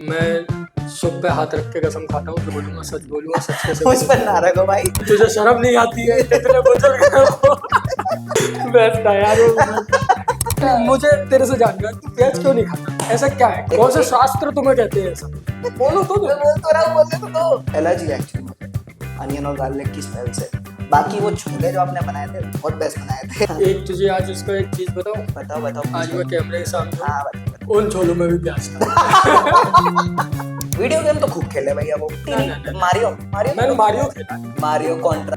मैं शुभ पे हाथ रख के कसम खाता हूँ कि बोलूंगा सच कैसे मुझ पर ना रखो भाई। तुझे शर्म नहीं आती है इतने बुजुर्ग हैं वो। बस था यार वो। मुझे तेरे से जानना है, तू प्याज क्यों नहीं खाता? ऐसा क्या है? कौन से शास्त्र तुम्हें कहते हैं ऐसा? बोलो तो। मैं बोल तो रहा हूँ, बोलने तो एलर्जी एक्चुअली अनियन और गार्लिक की स्मेल से। बाकी वो छोले जो आपने बनाए थे बहुत बेस्ट बनाए थे। एक तुझे आज उसका एक चीज बताऊं। बताओ बताओ। आज मैं कैमरे के सामने हूं, हाँ बताओ। उन छोलों में भी प्याज था। वीडियो गेम तो खूब खेले भैया वो। ना। मारियो मारियो मैंने मारियो खेला, मारियो कॉन्ट्रा,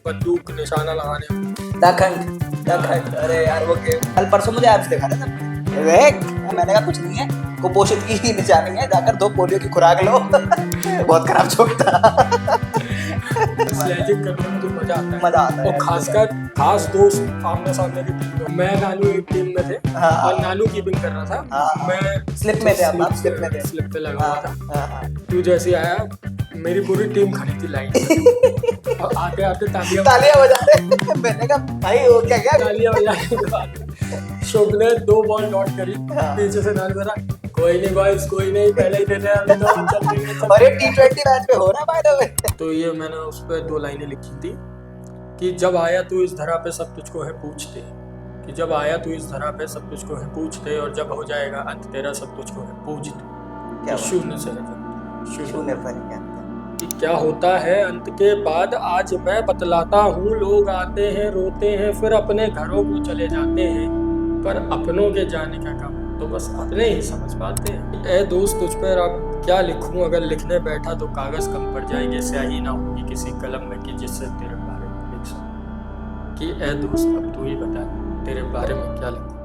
बंदूक निशाना लगाने। दखंड। अरे यार वो गेम कल परसों मुझे ऐप्स दिखा रहे थे। देख मैंने कहा कुछ नहीं है, कुपोषित की ही निशानी है, जाकर 2 पोलियो की खुराक लो। बहुत खराब जोक था। स्लेजिंग करने में तो मजा आता है। मजा आता है और खासकर खास दोस्त आमने सामने की टीम में, मैं नानू एक टीम में थे। हाँ। और नानू कीपिंग कर रहा था। हाँ। मैं स्लिप में थे, आप स्लिप में थे। स्लिप पे लगा हुआ था। हाँ। तू जैसे आया मेरी पूरी टीम खड़ी थी लाइन में। और आते आते तालियां बजा रहे। मैंने कहा भाई वो क्या तालियां बजाने के बाद शुभ ने 2 बॉल नॉट करी। हाँ। पीछे से नाल मेरा कोई नहीं बॉयज, कोई नहीं, पहले ही देने अभी तो हम चल देंगे। और ये T20 मैच पे हो रहा बाय द वे। तो ये मैंने उस पर 2 लाइनें लिखी थी कि जब आया तू इस धरा पे सब तुझको है पूछते, कि जब आया तू इस धरा पे सब तुझको है पूछते, और जब हो जाएगा अंत तेरा सब तुझको है पूजते। क्या शून्य से है शून्य पर क्या कि क्या होता है अंत के बाद आज मैं बतलाता हूँ। लोग आते हैं रोते हैं फिर अपने घरों को चले जाते हैं, पर अपनों के जाने का गम तो बस अपने ही समझ पाते हैं। ए दोस्त तुझ पर अब क्या लिखूं, अगर लिखने बैठा तो कागज कम पड़ जाएंगे, स्याही ना होगी किसी कलम में कि जिससे तेरे बारे में लिख सकूं। कि ए दोस्त अब तू ही बता तेरे बारे में क्या लिखूं।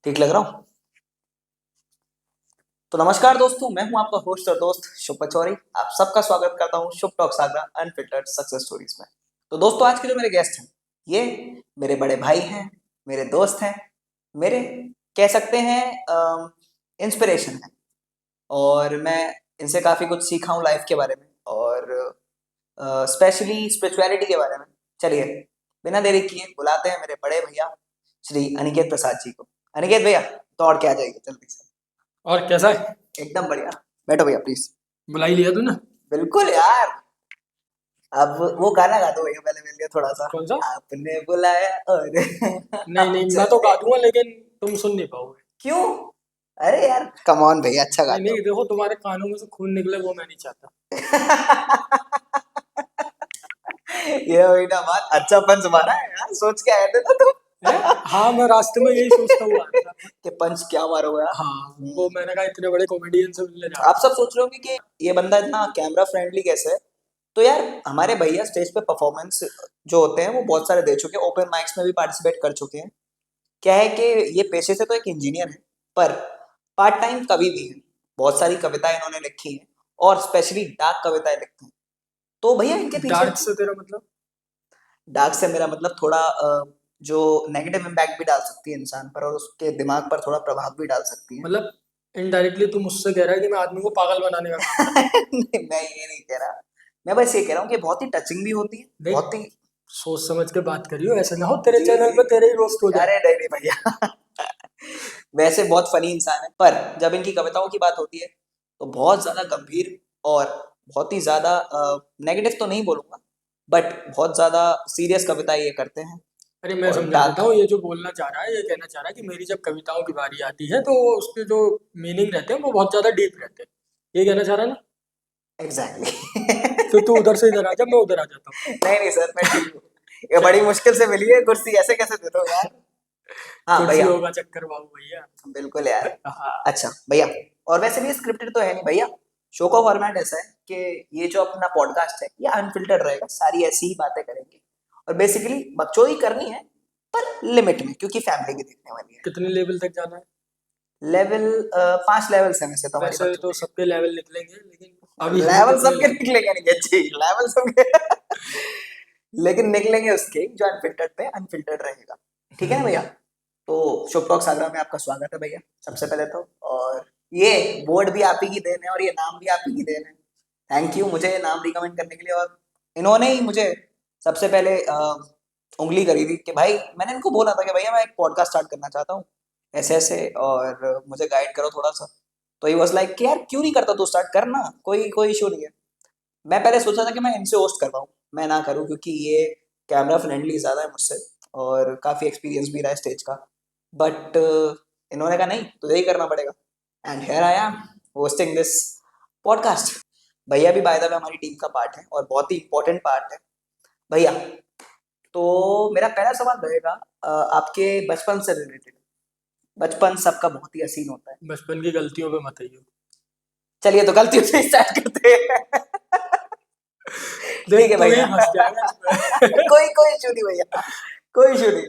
ठीक लग रहा हूँ? तो नमस्कार दोस्तों, मैं हूं आपका होस्ट और दोस्त शुभ पचौरी। आप सबका स्वागत करता हूं Shubh talk saga unfiltered success stories में। तो दोस्तों आज के जो मेरे गेस्ट हैं ये मेरे बड़े भाई हैं, मेरे दोस्त हैं, मेरे कह सकते हैं इंस्पिरेशन है। और मैं इनसे काफ़ी कुछ सीखा हूँ लाइफ के बारे में और स्पेशली स्पिरिचुअलिटी के बारे में। चलिए बिना देरी किए बुलाते हैं मेरे बड़े भैया श्री अनिकेत प्रसाद जी को। अनिकेत भैया दौड़ के आ जाइए जल्दी से। और कैसा है? एकदम बढ़िया। बैठो भैया प्लीज। बुला ही लिया तूने? बिल्कुल यार। अब वो गाना गा दो भैया पहले मेरे लिए थोड़ा सा। कौन सा? आपने बुलाया और नहीं मैं तो गा दूंगा लेकिन तुम सुन नहीं पाओगे। क्यों? अरे यार कम ऑन भैया, अच्छा गाते नहीं देखो तुम्हारे कानों में से खून निकले वो मैं नहीं चाहता। ये बेटा बात अच्छा पंच मारा है यार, सोच के आए थे ना तुम। हाँ मैं रास्ते में यही सोचता हुआ आया था कि पंच क्या मारोगे यार। हाँ वो मैंने कहा इतने बड़े कॉमेडियन से मिलने जा आप सब सोच रहे होंगे कि ये बंदा इतना कैमरा फ्रेंडली कैसे है। तो यार हमारे भैया स्टेज पे परफॉर्मेंस जो होते हैं वो बहुत सारे दे चुके हैं, ओपन माइक्स में भी पार्टिसिपेट कर चुके हैं। क्या है कि ये पेशे से तो एक इंजीनियर है पर पार्ट टाइम कवि भी है। बहुत सारी कविताएं इन्होंने लिखी हैं और स्पेशली डार्क कविताएं लिखते हैं। तो भैया इनके पीछे डार्क से तेरा मतलब? डार्क से मेरा मतलब थोड़ा जो नेगेटिव इम्पैक्ट भी डाल सकती है इंसान पर और उसके दिमाग पर थोड़ा प्रभाव भी डाल सकती है। मतलब इनडायरेक्टली तू मुझसे कह रहा है कि मैं आदमी को पागल बनाने का काम करता हूं। नहीं, मैं ये नहीं कह रहा। मैं बस ये कह रहा हूँ कि बहुत ही टचिंग भी होती है, देख बहुत ही सोच समझ के बात करियो, ऐसा ना हो तेरे चैनल पे तेरे ही रोस्ट हो जाए। अरे नहीं भैया। वैसे बहुत फनी इंसान है पर जब इनकी कविताओं की बात होती है तो बहुत ज्यादा गंभीर और बहुत ही ज्यादा नेगेटिव तो नहीं बोलूंगा बट बहुत ज्यादा सीरियस कविताएं ये करते हैं। अरे मैं और समझा देता हूँ, ये जो बोलना चाह रहा है ये कहना चाह रहा है कि मेरी जब कविताओं की बारी आती है तो उसके जो मीनिंग रहते हैं वो बहुत ज्यादा डीप रहते हैं, ये कहना चाह रहा है ना? एग्जैक्टली। तो तू उधर से इधर आ जा, मैं उधर आ जाता हूँ। नहीं सर मैं ठीक हूँ। ये बड़ी मुश्किल से मिली है कुर्सी, ऐसे कैसे दे दो यार। हाँ कुर्सी भैया होगा चक्कर बाबू भैया। बिल्कुल यार। हाँ अच्छा भैया, और वैसे भी स्क्रिप्टेड तो है नहीं भैया। शो का फॉर्मेट ऐसा है कि ये जो अपना पॉडकास्ट है ये अनफिल्टर्ड रहेगा, सारी ऐसी ही बातें करेंगे और बेसिकली बकचोदी करनी है पर लिमिट में, क्योंकि फैमिली भी देखने वाली है। कितने लेवल तक जाना है? लेवल 5 लेवल्स हैं वैसे तो हमारी वैसे तो बकचोदी सबके लेवल निकलेंगे लेकिन के। अभी हम लेवल कितने सबके लेवल? निकलेंगे नहीं अच्छी लेवल सबके। लेकिन निकलेंगे उसके जो अनफिल्टर्ड पे अनफिल्टर्ड रहेगा। ठीक है ना भैया? तो शुभ टॉक सागरा में आपका स्वागत है भैया सबसे पहले तो। और ये बोर्ड भी आप ही की देन है और ये नाम भी आप ही की देन है। थैंक यू मुझे ये नाम रिकमेंड करने के लिए और इन्होंने ही मुझे सबसे पहले उंगली करी थी कि भाई, मैंने इनको बोला था कि भैया मैं एक पॉडकास्ट स्टार्ट करना चाहता हूँ ऐसे ऐसे, और मुझे गाइड करो थोड़ा सा। तो ही वाज लाइक कि यार क्यों नहीं करता तू, स्टार्ट करना, कोई कोई इशू नहीं है। मैं पहले सोचा था कि मैं इनसे होस्ट करवाऊँ, मैं ना करूँ, क्योंकि ये कैमरा फ्रेंडली ज़्यादा है मुझसे और काफ़ी एक्सपीरियंस भी रहा है स्टेज का। बट इन्होंने कहा नहीं, तुझे ही करना पड़ेगा, and here I am hosting this podcast. भैया भी बाय द वे हमारी टीम का पार्ट है और बहुत ही इंपॉर्टेंट पार्ट है। भैया, तो मेरा पहला सवाल रहेगा आपके बचपन से रिलेटेड। बचपन सबका बहुत ही हसीन होता है। बचपन की गलतियों पे मत आइयो। चलिए तो गलतियों से स्टार्ट करते हैं। ठीक देख है तू ही भैया। फंस जाएगा इसमें। कोई कोई इशू नहीं भैया, कोई इशू नहीं।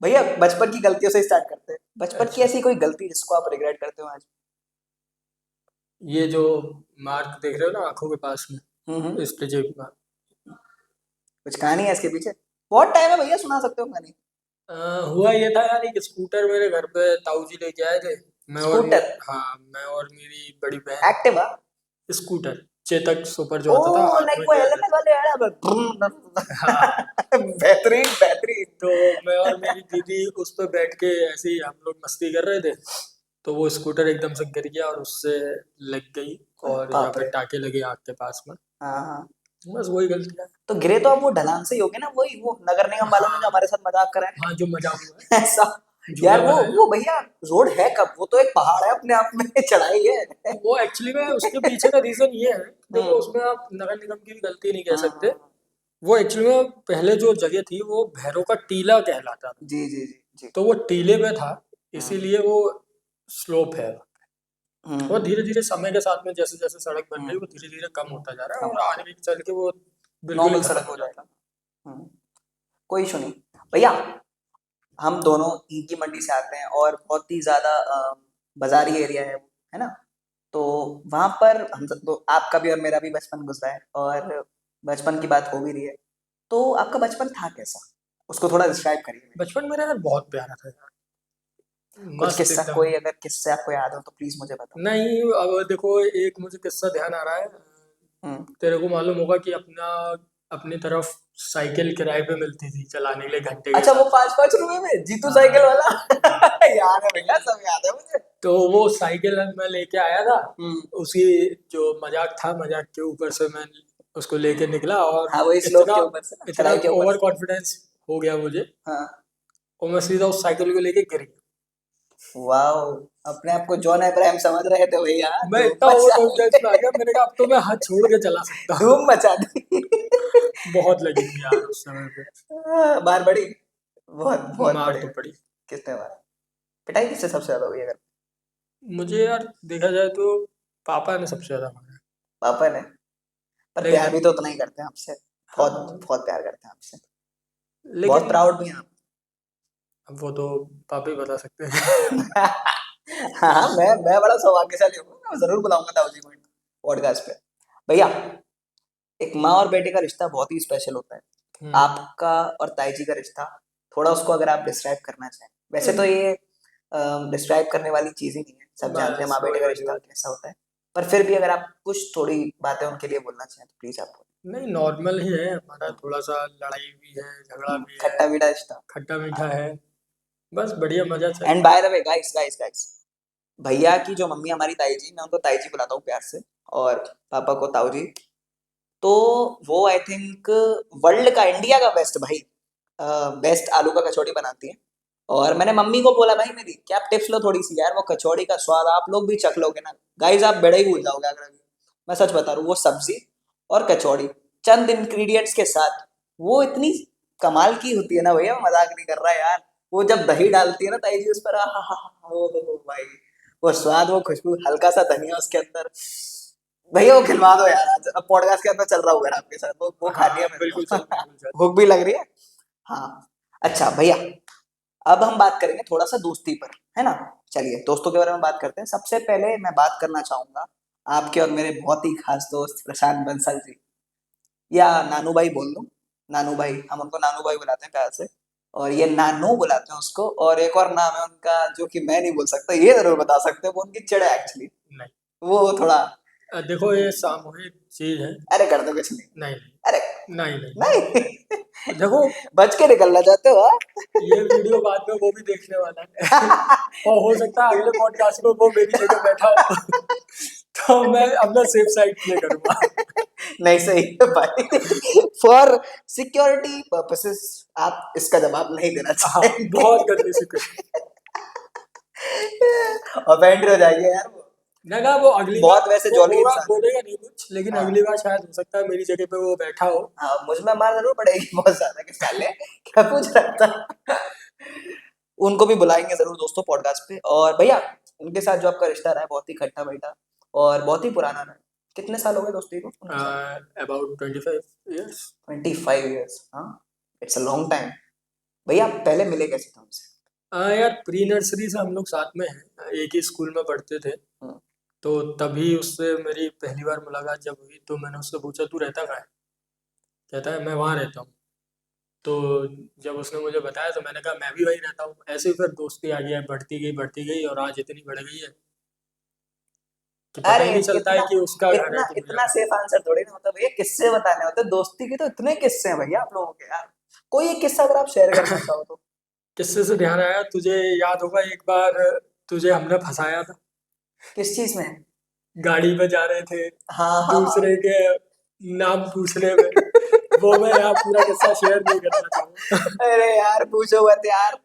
भैया बचपन की गलतियों से स्टार्ट करते हैं। बचपन की अच्छा, ऐसी कोई गलती जिसको आप रिग्रेट करते हो आज? ये जो मार्क देख रहे हो ना आंखों के पास में, हम्म। इस पे जो मार्क, कुछ कहानी है इसके पीछे? बहुत टाइम है भैया, सुना सकते हो कहानी। हुआ ये था यार, एक स्कूटर मेरे घर पे ताऊ जी लेके आए थे। स्कूटर? हाँ, मैं और मेरी बड़ी बहन। एक्टिवा? स्कूटर चेतक सुपर जो ओ, आता था हाथ लाइक में वो गियर एलिमेंट वाले यार। रहता। हाँ, बेहतरीन बेहतरीन। तो मैं और मेरी दीदी उस पर बैठ के ऐसे ही हम लोग मस्ती कर रहे थे, तो वो स्कूटर एकदम से गिर गया और उससे लग गई, और यहाँ बाप पे रे। टाके लगे आग के पास में। हाँ हाँ। बस वही गलतियाँ। तो गिरे तो आप वो ढलान से ही होगे ना, वही वो नगर निगम वालों ने जो हाँ हमारे साथ मजाक करा हाँ, जो मजाक हुआ है। ऐसा? है, झूला यार बनाया। वो भैया, रोड है कब? वो तो एक पहाड़ है अपने आप में, चढ़ाई है। वो एक्चुअली में उसके पीछे का रीजन ये है, देखो हम्म उसमें आप नगर निगम की भी गलती नहीं कह सकते। हम्म। वो एक्चुअली में पहले जो जगह थी वो भैरों का टीला कहलाता था, जी जी जी जी। तो वो टीले पे था, हम्म इसीलिए वो स्लोप है। और हम्म धीरे धीरे समय के साथ में जैसे जैसे सड़क बन रही है हम्म। वो धीरे धीरे कम होता जा रहा है, कम और होता आगे चल के वो है, बिल्कुल ही नॉर्मल खत्म सड़क हो हो जाता जाएगा। हम्म। कोई इशू नहीं। भैया, हम दोनों ईंट की मंडी से आते हैं और बहुत ही ज्यादा बाजारी एरिया है वो, है ना? तो वहां पर हम सब, तो आपका भी और मेरा भी बचपन गुजरा है और बचपन की बात हो भी रही है, तो आपका बचपन था कैसा? उसको थोड़ा डिस्क्राइब करिए है। मेरे लिए। बचपन मेरा यार बहुत प्यारा था यार, कुछ मस्त किस्सा, एकदम। कोई अगर किस्से आपको याद हो तो प्लीज मुझे बताओ। नहीं, अब देखो एक मुझे किस्सा ध्यान आ रहा है। हम्म। तेरे को मालूम होगा कि अपनी तरफ साइकिल किराए पे मिलती थी चलाने के लिए घंटे के अच्छा, वो हिसाब से। 5-5 रुपए में जीतू साइकिल हाँ वाला। हाँ। याद है भैया, सब याद है मुझे। तो वो साइकिल मैं लेके आया था, हम्म। उसी जो मजाक था, मजाक के ऊपर से मैं उसको लेके निकला, और हाँ, वही स्लोप इतना के ऊपर से ना, इतना चढ़ाई के ऊपर ओवर से। कॉन्फिडेंस हो गया मुझे, हाँ। और मैं सीधा उस साइकिल को लेके गिर गया। वाओ, अपने आप को जॉन अब्राहम समझ रहे थे भैया, मैं धूम इतना ओवर मचा कॉन्फिडेंस में आ गया, मैंने कहा अब तो मैं हाथ छोड़ के चला सकता हूँ। धूम मचा दी। बहुत लगी थी यार उस समय पे। मार बड़ी, बहुत बहुत मार बड़े। तो पड़ी। किसने मारा? पिटाई किससे सबसे ज्यादा हुई अगर? मुझे यार देखा जाए तो पापा ने सबसे ज्यादा मारा है। पापा ने? पर प्यार लेकिन भी तो उतना ही करते हैं आपसे। बहुत हाँ, बहुत प्यार करते हैं आपसे। बहुत लेकिन प्राउड भी हैं आप। अब वो तो पापा ही बता सकते हैं। हाँ हाँ, मैं बड़ा सौभाग्यशाली हूँ, मैं जरूर बुलाऊंगा ताऊजी को पॉडकास्ट पे। भैया, एक माँ और बेटे का रिश्ता बहुत ही स्पेशल होता है। आपका और ताई जी का रिश्ता, थोड़ा उसको अगर आप डिस्क्राइब करना चाहें। वैसे तो ये डिस्क्राइब करने वाली चीज ही नहीं है, सब जानते हैं बस माँ बेटे वही का वही रिश्ता वही। कैसा होता है। पर फिर भी अगर आप कुछ थोड़ी बातें उनके लिए बोलना चाहें तो प्लीज आप बोलें। नहीं, नॉर्मल ही है हमारा, थोड़ा सा लड़ाई भी है, झगड़ा भी है, खट्टा मीठा रिश्ता। खट्टा मीठा है, बस बढ़िया मजा चल एंड रहा है। By the way guys guys guys, भैया की जो मम्मी हमारी ताई जी, मैं उनको ताई जी बुलाता हूँ प्यार से, और पापा को ताऊ जी। तो वो आई थिंक वर्ल्ड का, इंडिया का बेस्ट भाई, बेस्ट आलू का कचौड़ी बनाती है। और मैंने मम्मी को बोला भाई मेरी क्या टिप्स लो थोड़ी सी यार, वो कचौड़ी का स्वाद आप लोग भी चख लोगे ना गाइस, आप बेड़े ही भूल जाओगे अगर अभी। मैं सच बता रहा हूँ, वो सब्जी और कचौड़ी चंद इंग्रेडिएंट्स के साथ वो इतनी कमाल की होती है ना भैया, मजाक नहीं कर रहा यार। वो जब दही डालती है ना ताई जी उस पर, आहा हा हा, ओ भाई, वो स्वाद, वो खुशबू, हल्का सा धनिया उसके अंदर। भैया वो खिलवा दो यार, आज अब पॉडकास्ट के अंदर चल रहा होगा आपके साथ, वो खानी है हाँ मेरे बिल्कुल को। चल, बिल्कुल चल। भूख भी लग रही है। हाँ। अच्छा भैया, अब हम बात करेंगे थोड़ा सा दोस्ती पर, है ना? चलिए दोस्तों के बारे में बात करते हैं। सबसे पहले मैं बात करना चाहूंगा आपके और मेरे बहुत ही खास दोस्त प्रशांत बंसल जी, या नानू भाई बोल लूं। नानू भाई, हम उनको नानू भाई बुलाते हैं प्यार से, और ये नानू बुलाते हैं उसको। और एक और नाम है उनका जो कि मैं नहीं बोल सकता, ये जरूर बता सकते हो, वो उनकी चिड़ है एक्चुअली। नहीं, वो थोड़ा देखो ये सामूहिक चीज है। अरे कर दो कुछ नहीं। नहीं अरे नहीं नहीं नहीं नहीं। देखो बच के निकलना चाहते हो हाँ? ये वीडियो बाद में वो भी देखने वाला है और हो सकता है अगले पॉडकास्ट में वो मेरी जगह बैठा हो तो मैं अपना सेफ साइड प्ले करूंगा। नहीं सही है भाई, फॉर सिक्योरिटी पर्पसेस आप इसका जवाब नहीं देना हाँ चाहेंगे। बहुत गंदी सिक्योरिटी। ऑफेंड हो जाएंगे यार वो। ना ना वो अगली बार बहुत वैसे वो जॉली होगा, इंसान। बोलेगा नहीं कुछ, लेकिन हाँ अगली बार शायद हो सकता है मेरी जगह पे वो बैठा हो। हाँ मुझ में मार जरूर पड़ेगी बहुत ज्यादा कि साले क्या पूछ रहा था। उनको भी बुलाएंगे जरूर दोस्तों पॉडकास्ट पे। और भैया उनके साथ जो आपका रिश्ता रहा है बहुत ही खट्टा मीठा और बहुत ही पुराना रहा है। कितने साल हो गए दोस्ती को उनके साथ? About 25 years। 25 years, हाँ, इट्स अ लॉन्ग टाइम। भैया आप पहले मिले कैसे थे उनसे? यार प्री नर्सरी से हम लोग साथ में हैं, एक ही स्कूल में पढ़ते थे। हम्म, तो तभी उससे मेरी पहली बार मुलाकात जब हुई तो मैंने उससे पूछा तू रहता कहाँ है। कहता है मैं वहाँ रहता हूँ। तो जब उसने मुझे बताया तो मैंने कहा मैं भी वहीं रहता हूँ। ऐसे ही फिर दोस्ती आगे बढ़ती गई और आज इतनी बढ़ गई है कि पता अरे ही नहीं चलता है इतना कि उसका घर है इतना कि मेरा इतना घर। सेफ आंसर थोड़ी ना होता भैया, किस्से बताने होते दोस्ती के। तो इतने किस्से हैं भैया आप लोगों के यार। कोई एक किस्सा अगर आप शेयर करना चाहो तो। किससे से ध्यान आया, तुझे याद होगा एक बार तुझे हमने फंसाया था। किस चीज में? गाड़ी में जा रहे थे, हाँ हाँ हाँ। दूसरे के नाम पूछने में। वो मैं यहाँ पूरा किस्सा शेयर नहीं करना चाहूंगा। अरे यार पूछो मत यार।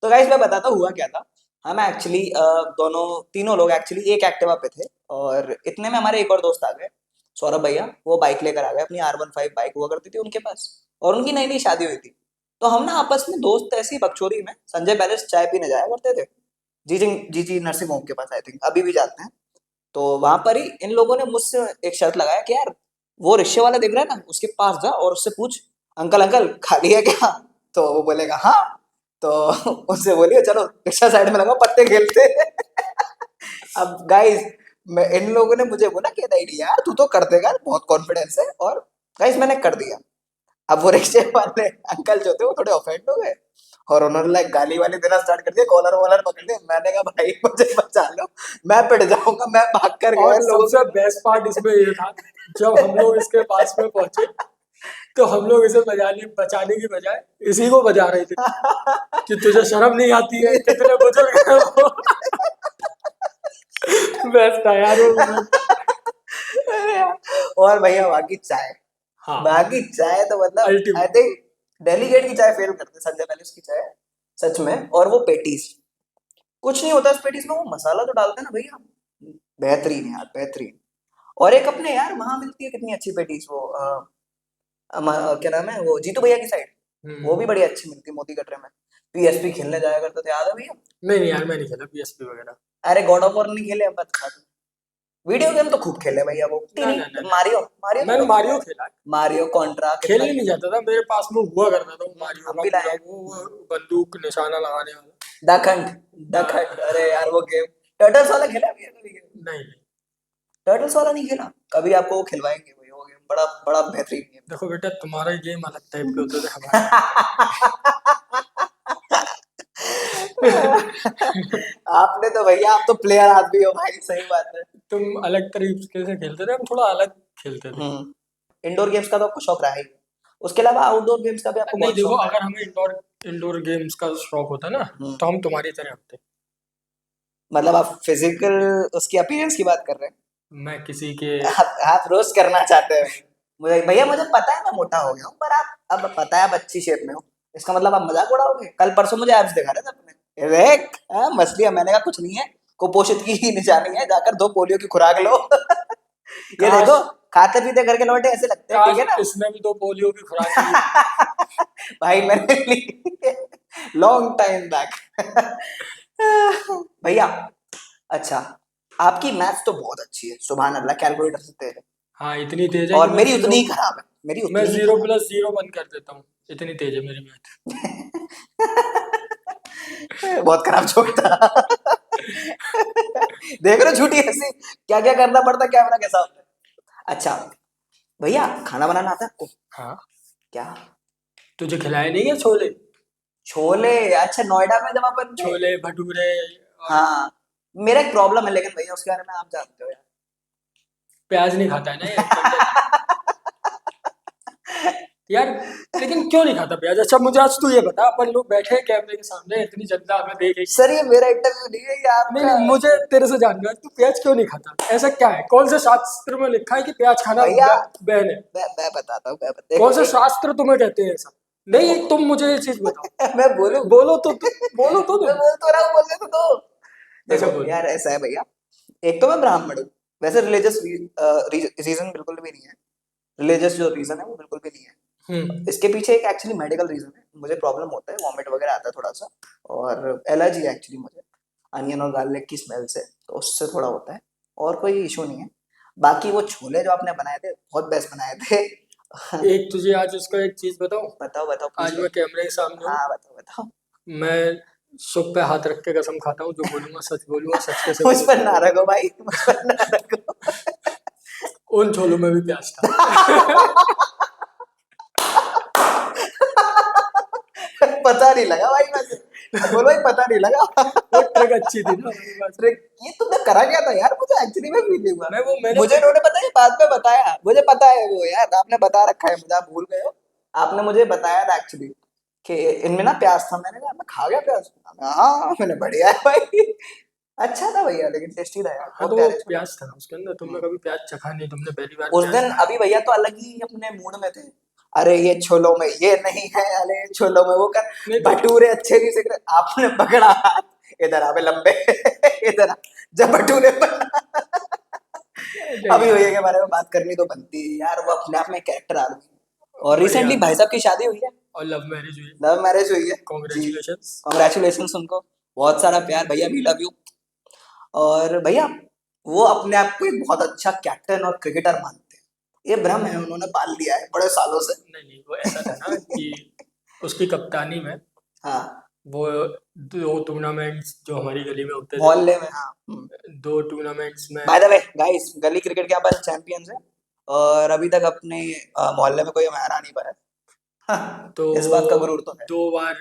तो गाइस मैं बताता हूँ हुआ क्या था। हम एक्चुअली दोनों तीनों लोग एक्चुअली एक एक्टिवा पे थे और इतने में हमारे एक और दोस्त आ गए, सौरभ भैया। वो बाइक लेकर आ गए, अपनी R15 बाइक हुआ करती थी उनके पास और उनकी नई नई शादी हुई थी। तो हम ना आपस में दोस्त ऐसी बकचोदी में संजय पैलेस चाय पीने जाया करते थे। जी जी नर्सिंग होम के पास, आई थिंक अभी भी जाते हैं। तो वहां पर ही इन लोगों ने मुझसे एक शर्त लगाया कि यार वो रिक्शे वाला दिख रहा है ना उसके पास जा और उससे पूछ अंकल अंकल खाली है क्या? तो वो बोलेगा हाँ। तो उससे बोलिए चलो रिक्शा साइड में लगाओ पत्ते खेलते हैं। अब गाइस मैं इन लोगों ने मुझे बोला कि नहीं यार तू तो कर देगा, बहुत कॉन्फिडेंस है। और गाइस मैंने कर दिया। अब वो रिक्शे वाले अंकल जो थे वो थोड़े ऑफेंड हो गए और उन्होंने लाइक गाली वाली देना स्टार्ट कर दिया, कॉलर वॉलर पकड़ लिया। मैंने कहा भाई मुझे बचा लो, मैं पिट जाऊंगा। मैं भाग कर गया और इन लोगों सबसे के। बेस्ट पार्ट इसमें ये था, जब हम लोग इसके पास में पहुंचे तो हम लोग इसे बचाने की बजाय इसी को बजा रहे थे कि तुझे शर्म नहीं आती है, कितने बुजुर्ग है वो। बेस्ट था यार वो moment। अरे यार, और भैया बाकी चाय, हाँ बाकी चाय तो मतलब आई अल्टीमेट। थिंक दिल्ली गेट की चाय फेल करते संजय पैलेस की चाय, सच में। और वो पेटीज, कुछ नहीं होता उस पेटीज में, वो मसाला तो डालते हैं ना भैया, बेहतरीन यार बेहतरीन। और एक अपने यार वहां मिलती है कितनी अच्छी पेटीज वो क्या नाम है वो जीतू भैया की साइड, वो भी हम्म। बड़ी अच्छी मिलती है मोती कटरे में। PSP खेलने जाया करते थे, याद है भैया? नहीं नहीं यार मैं नहीं खेला PSP वगैरह। अरे गॉड ऑफ वॉर नहीं खेले? अब बता। वीडियो गेम तो खूब खेले भैया वो। ना टीनी ना ना ना मारियो, मारियो तो मैंने खूब खेला मारियो है। खेला है। मारियो कॉन्ट्रा कितना खेलने नहीं खेला। जाता था, मेरे पास में हुआ करता था वो मारियो हम का भी लाए पूरा हैं। वो बंदूक निशाना लगाने वाला। दखंड, दखंड, अरे यार वो गेम टर्टल्स वाला खेला भैया कभी गेम? नहीं नहीं। टर्टल्स वाला नहीं खेला कभी? आपको वो खिलवाएंगे भैया, वो गेम बड़ा बड़ा बेहतरीन गेम देखो बेटा तुम्हारा गेम अलग टाइप के होते थे, हमारे आपने तो भैया आप तो प्लेयर आदमी हो भाई, सही बात है। तुम अलग तरीके से खेलते थे, हम थोड़ा अलग खेलते थे। इंडोर गेम्स का तो आपको शौक रहा ही। उसके अलावा आउटडोर गेम्स का भी आपको नहीं बहुत देखो, शौक रहा अगर हमें इंडोर इंडोर गेम्स का शौक होता ना है। तो हम तुम्हारी तरह होते। मतलब आप फिजिकल उसकी अपीयरेंस की बात कर रहे मैं किसी के हैं? आप रोस्ट करना चाहते हैं मुझे भैया? मुझे पता है मैं मोटा हो गया हूँ, पर आप अब पता है आप अच्छी शेप में हो, इसका मतलब आप मजाक उड़ाओगे? कल परसों मुझे एब्स दिखा रहे थे अपने, ये देख मछलियां। मैंने कहा कुछ नहीं है, कुपोषित की ही निशानी है, जाकर 2 पोलियो की खुराक लो। ये काश देखो खाते पीते घर के लौटे ऐसे लगते हैं, ठीक काश है ना? इसने भी 2 पोलियो की खुराक ली होती। भाई मैंने ली लॉन्ग टाइम बैक। भैया अच्छा, आपकी मैथ्स तो बहुत अच्छी है, सुभान अल्लाह, कैलकुलेटर से तेज है। हाँ इतनी तेज है कि और मेरी उतनी ही खराब है, मेरी मैं उतनी ही जीरो खराब प्लस जीरो बंद कर देता हूँ, इतनी तेज है मेरी मैथ। है। बहुत खराब जोक था। देख रहे हो झूठी हंसी, क्या क्या करना पड़ता कैमरा के सामने। अच्छा भैया खाना बनाना आता है आपको? हाँ क्या? तुझे खिलाए नहीं है छोले? छोले? अच्छा नोएडा में जब अपन थे। छोले भटूरे और हाँ, मेरा एक प्रॉब्लम है लेकिन भैया उसके बारे में आप जानते हो यार। प्याज नहीं खाता है ना ये यार, लेकिन क्यों नहीं खाता प्याज? अच्छा मुझे आज तू ये बता, अपन लोग बैठे हैं कैमरे के सामने, इतनी जनता हमें देखेगी। सर ये मेरा इंटरव्यू नहीं है, ये आपका नहीं नहीं, मुझे तेरे से जानना है, तू प्याज क्यों नहीं खाता? ऐसा क्या है? कौन से शास्त्र में लिखा है कि प्याज खाना भैया, बहन है? मैं बताता हूँ, कौन से शास्त्र तुम्हें कहते हैं ऐसा? नहीं, तुम मुझे ये चीज बताओ। मैं बोलूं? बोलो तो बोलो तो मैं बोल तो रहा हूँ, बोलने तो दो। अच्छा, देखो बोल। यार, ऐसा है भैया, एक तो मैं ब्राह्मण हूँ, वैसे रिलीजियस रीजन बिल्कुल भी नहीं है, रिलीजियस जो रीजन है वो बिल्कुल भी नहीं है। इसके पीछे एक एक्चुअली मेडिकल रीजन है, मुझे प्रॉब्लम होता है, वॉमिट वगैरह आता है थोड़ा सा, और एलर्जी है एक्चुअली मुझे अनियन और गार्लिक की स्मेल से, तो उससे थोड़ा होता है, और कोई इशू नहीं है। बाकी वो छोले जो आपने बनाए थे बहुत बेस्ट बनाए थे। एक तुझे आज उसका एक चीज बताऊं? बताओ बताओ, आज मैं कैमरे के सामने हूँ, हाँ बताओ बताओ। मैं सुख पे हाथ रख के कसम खाता हूँ, जो बोलूंगा सच बोलूंगा, सच कैसे मुझ पर बोलूंगा। ना रखो भाई, मुझ पर ना रखो। उन छोलों में भी प्याज था। पता नहीं लगा भाई, वैसे बोलो भाई, पता नहीं लगा। वो ट्रिक अच्छी थी ना हमारे पास। अरे ये तुमने करा क्या था यार, मुझे एक्चुअली में फील नहीं हुआ। मैंने मुझे इन्होंने पता है बाद में बताया, मुझे पता है वो यार, आपने बता रखा है मुझे, आप भूल गए हो। आपने मुझे बताया था एक्चुअली कि इनमें ना प्याज था, मैंने कहा मैं खा गया प्याज, हाँ मैंने, बढ़िया है भाई। अच्छा था भैया, लेकिन टेस्टी था यार, हाँ, बहुत तो वो प्यारे छोले। प्याज था उसके अंदर। तुमने कभी प्याज चखा नहीं, तुमने पहली बार उस प्याज दिन खाया। अभी भैया तो अलग ही अपने मूड में थे, अरे ये छोलों में ये नहीं है, अरे ये छोलों में वो कर, नहीं तो भटूरे अच्छे नहीं सीख रहे, आपने पकड़ा हाथ, इधर आवे लंबे, इधर आ, जब भटूरे पर। अभी भैया के बारे में बात करनी तो बनती है यार, वो अपने आप में कैरेक्टर आदमी है। और बढ़िया। रिसेंटली भाई साहब की शादी हुई है, और लव मैरिज हुई। लव मैरिज हुई है जी, कॉन्ग्रेचुलेशंस। कॉन्ग्रेचुलेशन उनको, बहुत सारा प्यार भैया, वी लव यू। और भैया वो अपने आप को एक बहुत अच्छा कैप्टन और क्रिकेटर मानते हैं, ये भ्रम है, उन्होंने पाल लिया है बड़े सालों से। नहीं नहीं, वो ऐसा था ना कि उसकी कप्तानी में हाँ, वो 2 टूर्नामेंट्स जो हमारी गली में होते थे, मोहल्ले में, हाँ। 2 टूर्नामेंट्स में। बाय द वे गाइस, गली क्रिकेट के अपन चैंपियंस हैं, और अभी तक अपने मोहल्ले में कोई हमें हरा नहीं पाया। हाँ, तो इस बात का गुरूर तो है। 2 बार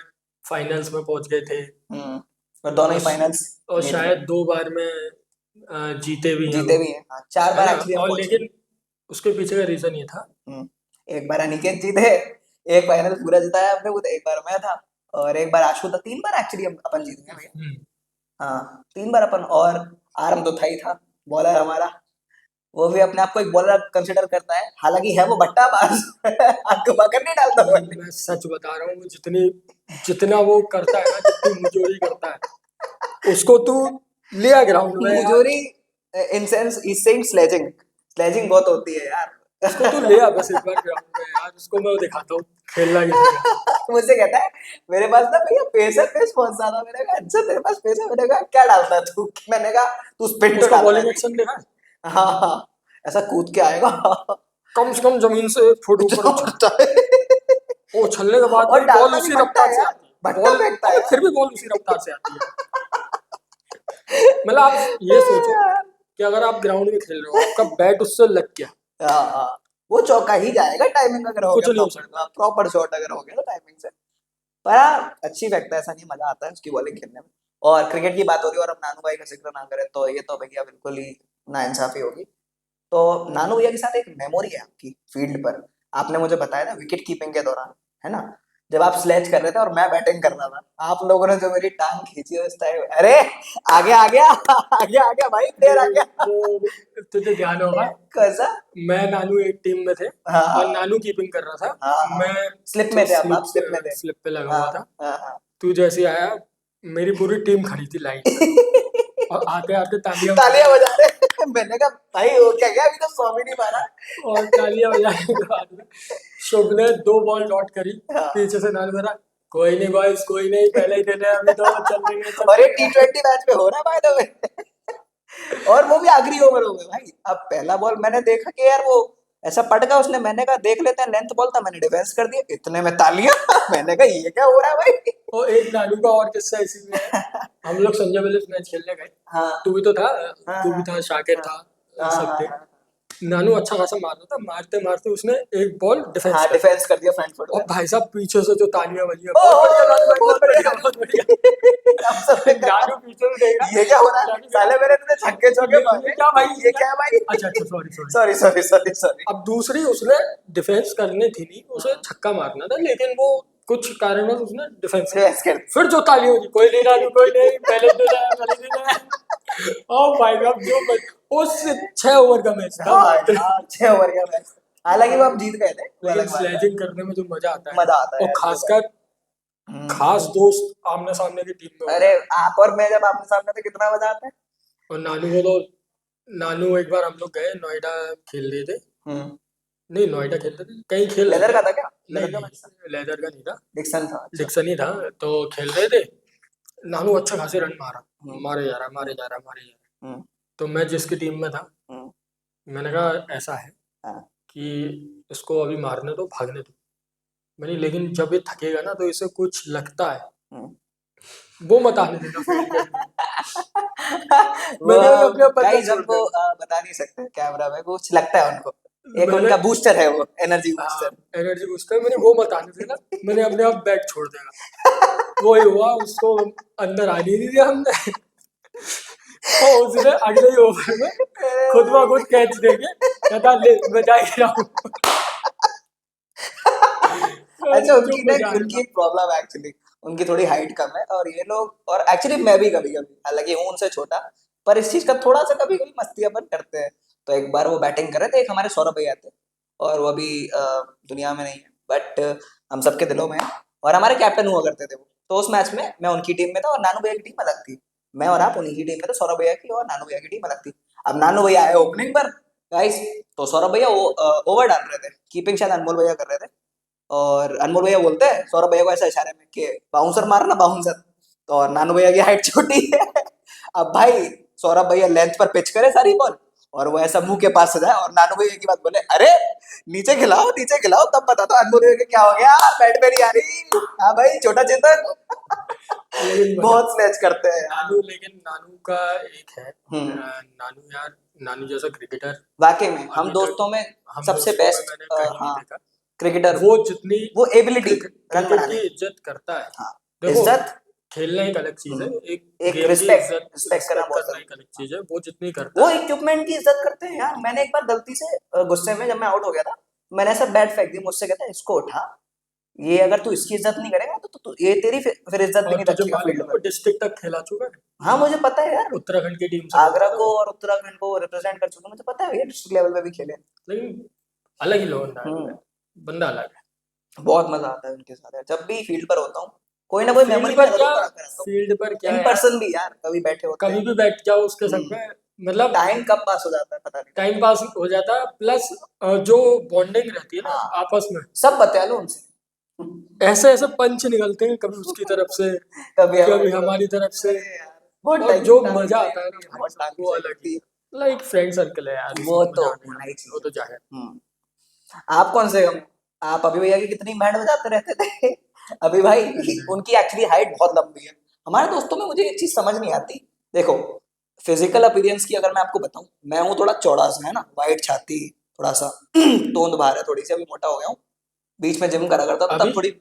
फाइनल्स में पहुंच गए थे, और दोनों ही और फाइनल्स और शायद 2 बार में जीते भी हैं जीते वो, भी हैं, हाँ, 4 है बार ना? एक्चुअली हम और पहुंचे। लेकिन उसके पीछे का रीजन ये था। एक बार अनिकेत जीते, एक फाइनल पूरा जिताया हमने, वो तो एक बार मैं था, और एक बार आशु था, 3 बार एक्चुअली अपन जीत गए भैया। हाँ 3 बार अपन, और आरम तो था ही था, बॉलर हमारा, वो भी अपने आप को एक बॉलर कंसिडर करता है, हालांकि है वो बट्टाबाज। आपको पकड़ नहीं डालता वो। मैं सच बता रहा हूँ, वो जितना वो करता है ना, जितनी मुजोरी करता है, उसको तू लिया ग्राउंड में यार, मुजोरी in sense is saying sledging, sledging बहुत होती है यार। उसको तू लिया बस एक बार ग्राउंड में यार, उसको मैं दिखाता हूँ खेलना कैसे करता है। मुझसे कहता है मेरे पास ना भैया पेस है, पेस बहुत ज्यादा, मैंने कहा अच्छा तेरे पास पेस है, मैंने कहा क्या डालता है तू, मैंने कहा तू स्पिन तो उसका डालता बॉलिंग है। एक्शन देखा है? हाँ हाँ, ऐसा कूद के आएगा। कम से कम जमीन से 1 फुट ऊपर उछलता उछलता है, है। वो उछलने के बाद और भी बॉल डालता भी उसी भट्टा रफ्तार है से यार, आती है, भट्टा बॉल फेंकता अबे है फिर भी बॉल उसी रफ्तार से आती है। मतलब आप ये सोचो कि अगर आप ग्राउंड में खेल रहे हो, आपका बैट उससे लग गया, हाँ हाँ, वो चौका ही जाएगा, टाइमिंग अगर हो कुछ नहीं गया हो सकता। प्रॉपर शॉट अगर हो गया तो टाइमिंग से। पर हाँ, अच्छी फैक्ट है, ऐसा नहीं, मजा आता है उसकी बॉलिंग खेलने में। और क्रिकेट की बात हो रही है और हम नानू भाई का जिक्र ना करें तो ये तो भैया बिल्कुल ही नाइंसाफी होगी। तो नानू भैया के साथ एक मेमोरी है आपकी फील्ड पर, आपने मुझे बताया था विकेट कीपिंग के दौरान, है ना, जब आप स्लेज कर रहे थे और मैं बैटिंग कर रहा था, आप लोगों ने जो मेरी टांग खींची उस टाइम, अरे आ गया आ गया आ गया भाई, प्लेयर आ गया। वो तुझे ध्यान होगा, कैसा? मैं नानू एक टीम में थे, हाँ और हाँ नानू कीपिंग कर रहा था, हाँ हाँ, मैं स्लिप में थे आप स्लिप में थे। स्लिप पे लगा हाँ हुआ था। हाँ हाँ। तू जैसे ही आया, मेरी पूरी टीम खड़ी थी लाइन में, और आते आते तालियां तालियां बजा रहे। मैंने कहा भाई हो क्या गया, अभी तो 100 भी नहीं मारा। और तालियां बजाने के बाद में शुभ ने 2 बॉल डॉट करी, हाँ। पीछे से नानू करा, कोई नहीं बॉयज, कोई नहीं, पहले ही देने, अभी तो चल देंगे चल और ये देंगे। T20 मैच में हो रहा है बाय द वे। और वो भी आखिरी ओवर हो गए भाई, अब पहला बॉल मैंने देखा कि यार वो ऐसा पट गया उसने, मैंने कहा देख लेते हैं, लेंथ बॉल था, मैंने डिफेंस कर दिया, इतने में तालियां। मैंने कहा ये क्या हो रहा है भाई। और एक नानू का और किस्सा इसी में है। हम लोग संजय विलियर्स मैच खेलने गए, हाँ तू भी तो था, हाँ तू भी था, शाकिर हाँ था, हाँ सब थे। हाँ नानू अच्छा खासा मार रहा था, मारते मारते उसने एक बॉल डिफेंस हाँ कर डिफेंस कर दिया फ्रंट फुट और में। भाई साहब पीछे से जो तालियां बजी है, ओ बहुत बढ़िया नानू भाई, बहुत बहुत बढ़िया बढ़िया, बहुत बढ़िया। हम सबने कहा नानू पीछे से देखा, ये क्या हो रहा है नानू साले, मेरे इतने छक्के चौके ये मारे, क्या भाई, ये क्या है भाई? अच्छा अच्छा, sorry sorry. Sorry sorry sorry sorry. अब दूसरी उसने डिफेंस करनी थी, नहीं उसे छक्का मारना था, लेकिन वो कुछ कारणवश उसने डिफेंस किया। डिफेंस कर फिर जो ताली होगी, कोई नहीं नानू कोई नहीं, पहले दे रहा है, पहले दे रहा है। ओ भाई साहब जो उस 6 ओवर का मैच था हाँ मात्र। यार 6 ओवर का मैच, हालांकि वो हम जीत गए थे, वो लेकिन अलग बात है। स्लेजिंग करने में जो मजा आता है मजा ना, आता है और यार ये बात। खासकर हम्म। खास दोस्त आमने सामने की टीम में हो अरे जाए। आप और मैं जब आपके सामने थे कितना मजा आता है। और नानू को तो, नानू एक बार हम लोग गए नोएडा, खेल रहे थे, हम्म। नहीं नोएडा खेलते थे, कहीं खेल रहे लेदर थे। का था क्या, नहीं लेदर का मैच था? नहीं, लेदर का नहीं था, डिक्सन था, अच्छा। डिक्सन ही था। तो खेल रहे थे, नानू अच्छा खासे रन मारा, हम्म। मारे जा रहा मारे जा रहा मारे जा रहा। हम्म। तो मैं जिसकी टीम में था, हम्म। मैंने कहा ऐसा है हाँ। कि इसको अभी मारने दो, भागने दो। मैंने लेकिन जब ये थकेगा ना तो इसे कुछ लगता है, हम्म। वो मत आने देना फील्ड पे। वो मैंने भी अपने ऊपर ना गाइस छोड़ हमको दिया। बता नहीं सकते कैमरा में, कुछ लगता है उनको, एक मैंने, उनका बूस्टर है वो, एनर्जी हाँ, बूस्टर। एनर्जी बूस्टर, मैंने वो मत आने देना। मैंने अपने आप बैट छोड़ देगा, वही हुआ, उसको अंदर आने नहीं दिया हमने। और उसने अगले ही ओवर में खुद ब खुद कैच देके कहता ले मैं जा ही रहा हूँ। अच्छा जो उनकी ना, मजा आया उनकी था। एक प्रॉब्लम है एक्चुअली, उनकी थोड़ी हाइट कम है, और ये लोग, और एक्चुअली मैं भी कभी कभी, हालांकि हूँ उनसे छोटा, पर इस चीज का थोड़ा सा कभी कभी मस्ती अपन करते हैं। तो एक बार वो बैटिंग कर रहे थे, एक हमारे सौरभ भैया थे, और वो अभी दुनिया में नहीं है, बट हम सबके दिलों में है, और हमारे कैप्टन हुआ करते थे वो। तो उस मैच में मैं उनकी टीम में था और नानू भैया की टीम अलग थी। मैं और आप उन्हीं की टीम में थे, सौरभ भैया की और नानू भैया की टीम अलग थी। अब नानू भैया आए ओपनिंग पर गाइस, तो सौरभ भैया वो ओवर डाल रहे थे, कीपिंग शायद अनमोल भैया कर रहे थे, और अनमोल भैया बोलते हैं सौरभ भैया को ऐसा इशारे में कि बाउंसर मारना बाउंसर। तो और नानू भैया की हाइट छोटी है। अब भाई सौरभ भैया लेंथ पर पिच करे सारी बॉल, और वो ऐसा मुंह के पास से जाए और नानू भैया की बात बोले, अरे नीचे खिलाओ तब बता दो अनमोल भैया को क्या हो गया, बैट पे नहीं आ रही। हाँ भाई छोटा चेतन। लेकिन मजा, बहुत स्नैच करते हैं यार। नानू, लेकिन नानू का एक है, हम्म। नानू यार, नानू जैसा क्रिकेटर वाकई में हम अभी तक दोस्तों में हम सबसे दोस्तों में बेस्ट, मैंने कहीं नहीं हाँ देखा। क्रिकेटर, वो जितनी वो एबिलिटी रन क्रिकेट बनाने की की। इज्जत करता है, हाँ देखो, इज्जत। खेलना एक अलग चीज है, एक एक गेम की इज्जत, रिस्पेक्ट, रिस्पेक्ट करना रिस्पेक्ट बहुत करना एक जरूरी अलग है। चीज है, वो जितनी वो करता है। इक्विपमेंट की इज्जत करते हैं यार। मैंने एक बार गलती से गुस्से में जब मैं आउट हो गया था, मैंने ऐसा बैट फेंक दी, मुझसे कहता है इसको उठा, ये अगर तू इसकी इज्जत नहीं करेगा तो ये तेरी फिर इज्जत भी और नहीं तुझे रखेगा मालूम फील्ड है वो पर। डिस्ट्रिक्ट तक खेला चुका है, हाँ मुझे पता है यार, उत्तराखंड की टीम से आगरा खेलता था को वो। और उत्तराखंड को रिप्रेजेंट कर चुका, मुझे पता है ये डिस्ट्रिक्ट लेवल पे भी खेले। लेकिन अलग ही लोग है, हम्म। बंदा अलग है। बहुत मजा आता है उनके साथ यार, जब भी फील्ड पर होता हूँ कोई ना कोई फील्ड मेमोरी मैं पर जरूर क्या, बना कर आता हूँ। फील्ड पर क्या इन यार, पर्सन भी यार कभी बैठे होते कभी हैं। भी बैठ जाओ उसके संग में, मतलब टाइम कब पास हो जाता है पता नहीं टाइम लगता। पास हो जाता है, प्लस जो बॉन्डिंग रहती है ना हाँ आपस में, सब बता लो उनसे। ऐसे ऐसे पंच निकलते हैं, कभी उसकी तरफ से, कभी हमारी कभी तरफ हमारी तरफ से। से। अरे यार बहुत और टाइम की जो टांग मजा खिंचाई आता है ना होती है, भाई बहुत साहब, टांग वो खिंचाई अलग ही होती है। है, लाइक फ्रेंड सर्कल है यार, वो उसमें तो मजा आने का, होना ही चाहिए। वो तो जाहिर। आप कौन से कम, आप अभी भैया की कितनी बैंड बजाते रहते थे। अभी भाई नहीं, उनकी एक्चुअली हाइट बहुत लंबी है। हमारे दोस्तों में मुझे एक चीज समझ नहीं आती, देखो फिजिकल अपीयरेंस की अगर मैं आपको बताऊं, मैं हूँ थोड़ा चौड़ा सा है ना, वाइट छाती, थोड़ा सा तोंद बाहर है थोड़ी सी, अभी मोटा हो गया हूँ। बीच में जिम करा करता था अभी तब थोड़ी,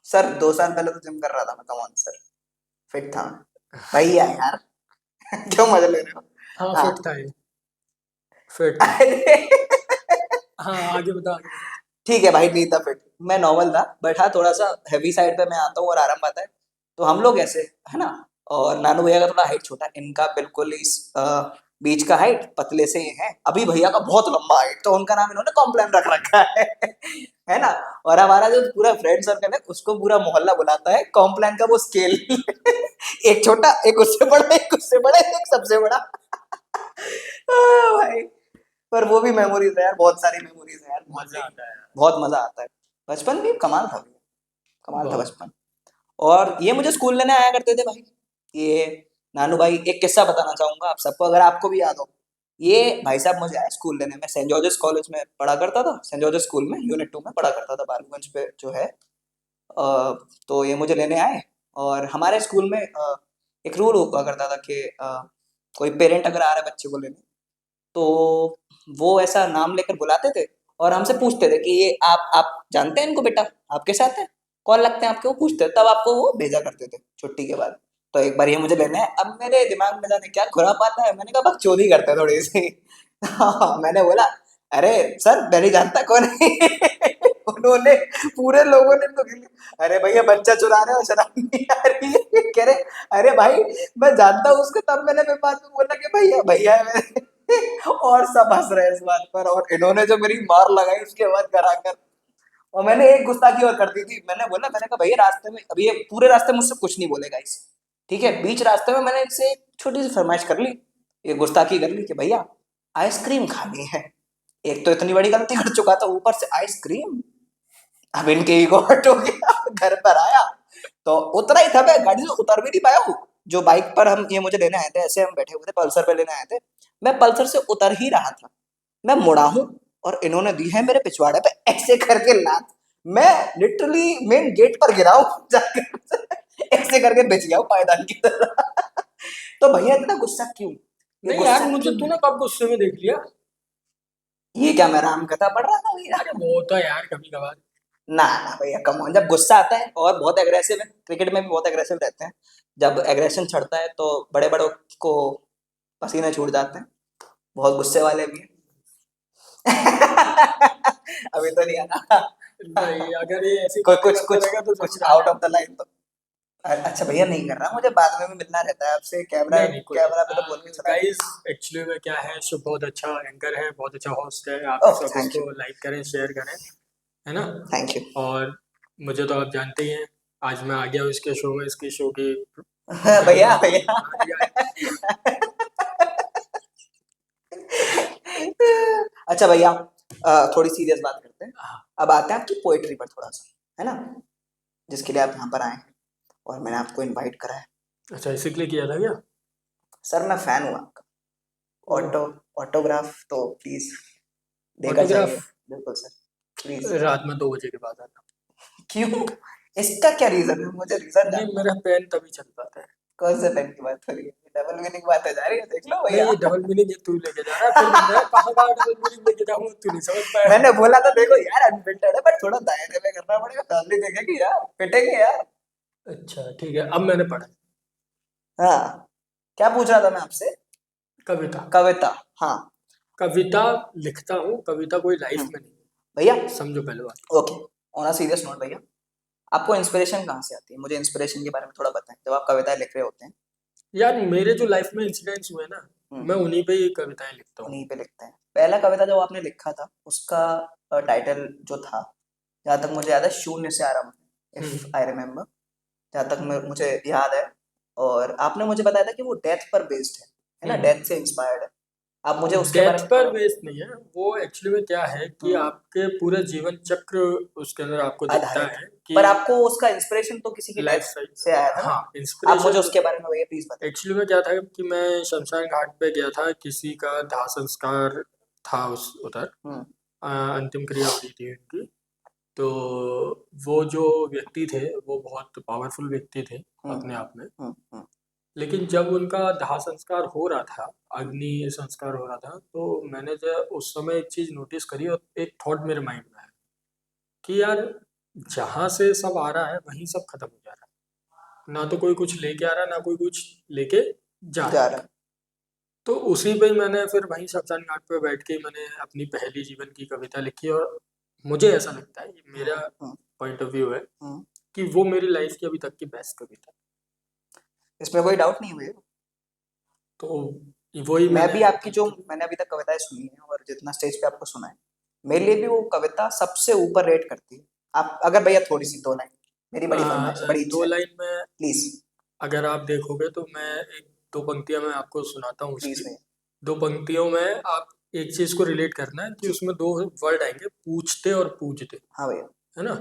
सर 2 साल पहले तो जिम कर रहा था मैं, कम ऑन सर, फिट था भैया यार। क्यों मजा ले रहे हो। हाँ हाँ। फिट था ये, फिट था। अरे हाँ आगे बता, आगे बता। ठीक है भाई नहीं था फिट, मैं नॉर्मल था, बट हाँ थोड़ा सा हैवी साइड पे मैं आता हूँ और आराम आता है। तो हम लोग ऐसे है ना, और नानू भैया का थोड़ा हाइट छोटा है, इनका बिल्कुल इस बीच का हाइट, पतले से ये है। अभी भैया का बहुत लंबा हाइट, तो उनका नाम इन्होंने कॉम्प्लान रख रखा है। है ना। और हमारा जो पूरा फ्रेंड सर्कल है उसको पूरा मोहल्ला बुलाता है कॉम्प्लान का वो स्केल। एक छोटा, एक उससे बड़ा, एक उससे बड़ा, एक सबसे बड़ा। भाई पर वो भी मेमोरीज है यार, बहुत सारी मेमोरीज है यार, बहुत मजा सही। आता है यार, बहुत मजा आता है। बचपन भी कमाल था भैया, कमाल था बहुत। बचपन। और ये मुझे स्कूल लेने आया करते थे भाई, ये नानू भाई। एक किस्सा बताना चाहूंगा आप सबको, अगर आपको भी याद हो। ये भाई साहब मुझे आए स्कूल लेने, मैं सेंट जॉर्जेस कॉलेज में पढ़ा करता था, सेंट जॉर्जेस स्कूल में यूनिट 2 में पढ़ा करता था, बालूगंज पे जो है। तो ये मुझे लेने आए, और हमारे स्कूल में एक रूल हुआ करता था कि कोई पेरेंट अगर आ रहा है बच्चे को लेने, तो वो ऐसा नाम लेकर बुलाते थे और हमसे पूछते थे कि ये आप जानते हैं इनको बेटा, आपके साथ है, कौन लगते हैं आपके, वो पूछते थे, तब आपको वो भेजा करते थे छुट्टी के बाद। तो एक बार ये मुझे लेना है, अब मेरे दिमाग में जाने क्या खुरापात है, मैंने कहा बकचोदी करते हैं थोड़ी सी। मैंने बोला अरे सर मैं नहीं जानता कौन है। उन्होंने पूरे लोगों ने इनको गिन लिया, अरे भैया बच्चा चुरा रहे हो, शर्म नहीं आ रही है? कह रहे अरे भाई मैं जानता हूँ उसको, तब मैंने फिर बाद में बोला कि भैया भैया है मेरे। और सब हंस रहे हैं इस बात पर, और इन्होंने जो मेरी मार लगाई उसके बाद कराकर। और मैंने एक गुस्ताखी और कर दी थी, मैंने बोला, मैंने कहा भैया रास्ते में, अभी ये पूरे रास्ते मुझसे कुछ नहीं बोलेगा इस, ठीक है, बीच रास्ते में मैंने इनसे एक छोटी सी फरमाइश कर ली, ये गुस्ताखी कर ली कि भैया आइसक्रीम खानी है। एक तो इतनी बड़ी गलती कर चुका था, ऊपर से आइसक्रीम। अब इनके ईगो हर्ट हो गया। घर पर आया तो उतरा ही था, मैं गाड़ी से उतर भी नहीं पाया हूँ। जो बाइक पर हम, ये मुझे लेने आए थे, ऐसे हम बैठे हुए थे, पल्सर पे लेने आए थे, मैं पल्सर से उतर ही रहा था, मैं मुड़ा हूँ और इन्होंने दी है मेरे पिछवाड़े पे ऐसे करके लात। मैं लिटरली मेन गेट पर गिरा हूँ जाकर, ऐसे करके बच गया हूँ पायदान की तरह। तो भैया इतना गुस्सा क्यों, ये नहीं यार, गुस्सा मुझे क्यों है? तूने कब गुस्से में देख लिया? ये क्या मैं राम कथा पढ़ रहा था भैया? अरे वो तो यार कभी कभार। ना ना भैया कम ऑन, जब गुस्सा आता है और बहुत एग्रेसिव है, क्रिकेट में भी बहुत एग्रेसिव रहते हैं, जब एग्रेशन चढ़ता है तो बड़े बड़ों को पसीने छूट जाते हैं, बहुत गुस्से वाले भी हैं। अभी तो नहीं आना। नहीं, अगर ये ऐसी कोई बातें कुछ करता कुछ रहेगा तो कुछ जरूर आउट आना। ऑफ द लाइन तो। अच्छा भैया नहीं कर रहा, मुझे बाद में भी मिलना रहता है आपसे, कैमरा नहीं नहीं, कोई कैमरा पे तो बोल के नहीं चला गाइस। गया। एक्चुअली में क्या है, शुभ बहुत अच्छा एंकर है, बहुत अच्छा होस्ट है, आप ओह सब थैंक यू। उसको लाइक करें, शेयर करें, है ना। Thank you. और मुझे तो आप जानते ही हैं, आज मैं आ गया हूँ इसके शो में, इसकी शो की भैया प्रेजेंटेशन भैया। बना दिया है। अच्छा भैया, थोड़ी सीरियस बात करते हैं। हाँ। अब आते हैं आपकी पोएट्री पर थोड़ा सा, है ना, जिसके लिए आप यहाँ पर आए हैं और मैंने आपको इनवाइट करा है। अच्छा, इसी के लिए किया था क्या? सर मैं फैन हूँ आपका। ओह। ऑटो ऑटोग्राफ तो प्लीज देकर ऑटोग्राफ जाइए। बिल्कुल सर, प्लीज। रात में 2 बजे के बाद आना। क्यों, इसका क्या रीजन है, मुझे रीजन नहीं, जानना है। मेरा पेन तभी चल पाता है। कौन से पेन की बात हो रही है, डबल मीनिंग बात है जा रही है, देख लो नहीं, भैया। ये डबल मीनिंग है, तू लेके जा रहा है, फिर मैं कहाँ का डबल मीनिंग लेके जाऊँ, तू नहीं समझ पाया। मैंने बोला था देखो यार अनफिल्टर्ड है, बट थोड़ा दायरे में करना पड़ेगा, फैमिली देखेगी यार, पिटेंगे यार। अच्छा ठीक है, अब मैंने पढ़ा। हाँ, क्या पूछ रहा था मैं आपसे? कविता। कविता। हाँ। कविता लिखता हूँ, कविता कोई लाइफ हम्म, में नहीं। भैया। समझो पहले बात। Okay, on a serious note भैया, आपको इंस्पिरेशन कहाँ से आती है, मुझे इंस्पिरेशन के बारे में थोड़ा बताएं, जब आप कविताएं लिख रहे होते हैं। यार मेरे जो लाइफ में इंसिडेंट्स हुए ना, मैं हम्म, उन्हीं पे ही कविताएं लिखता हूँ। उन्हीं पे लिखते हैं। पहला कविता जो आपने लिखा था उसका टाइटल जो था, जहाँ तक मुझे याद है, शून्य से आरंभ, इफ हम्म। आई रिमेम्बर, जहाँ तक मुझे याद है। और आपने मुझे बताया था कि वो डेथ पर बेस्ड है ना, डेथ से इंस्पायर्ड है। आप मुझे उसके बारे डेथ में पर थोड़ा। बेस्ड नहीं है वो, एक्चुअली में क्या है कि हम्म, आपके पूरे जीवन चक्र उसके अंदर आपको दिखता आधारित है, है कि पर आपको उसका इंस्पिरेशन तो किसी की लाइफ डेथ स्टाइल। से आया था ना। हाँ, आप मुझे इंस्पिरेशन उसके बारे में भैया प्लीज बताइए। एक्चुअली में क्या था कि मैं शमशान घाट पे गया था, किसी का दाह संस्कार था उस उधर, हम्म, अंतिम क्रिया हो रही थी उनकी। तो वो जो व्यक्ति थे वो बहुत पावरफुल व्यक्ति थे हम्म, अपने आप में। हम्म, लेकिन जब उनका दाह संस्कार हो रहा था, अग्नि संस्कार हो रहा था, तो मैंने जब उस समय एक चीज़ नोटिस करी और एक थॉट मेरे माइंड में आया कि यार, जहाँ से सब आ रहा है वहीं सब खत्म हो जा रहा है, ना तो कोई कुछ लेके आ रहा है, ना कोई कुछ लेके जा रहा जा है। रहा है। तो उसी पे ही मैंने फिर वहीं शमशान घाट पे बैठ के मैंने अपनी पहली जीवन की कविता लिखी, और मुझे ऐसा लगता है, ये मेरा हम्म, पॉइंट ऑफ व्यू है, हम्म, कि वो मेरी लाइफ की अभी तक की बेस्ट कविता है। इसमें कोई डाउट नहीं हुई। तो वही मैं मैंने भी आपकी जो, लिखी। मैंने अभी तक कविताएं सुनी है और जितना स्टेज पे आपको सुना है, मेरे लिए भी वो कविता सबसे ऊपर रेट करती है। आप अगर भैया थोड़ी सी दो लाइन, मेरी बड़ी फरमाइश है, बड़ी दो इच्छा है, लाइन में प्लीज। अगर आप देखोगे तो मैं एक दो पंक्तियां मैं आपको सुनाता हूँ प्लीज उसकी। भैया। दो पंक्तियों में आप एक चीज को रिलेट करना है कि जी। उसमें दो वर्ड आएंगे, पूछते और पूजते, हाँ भैया। है ना।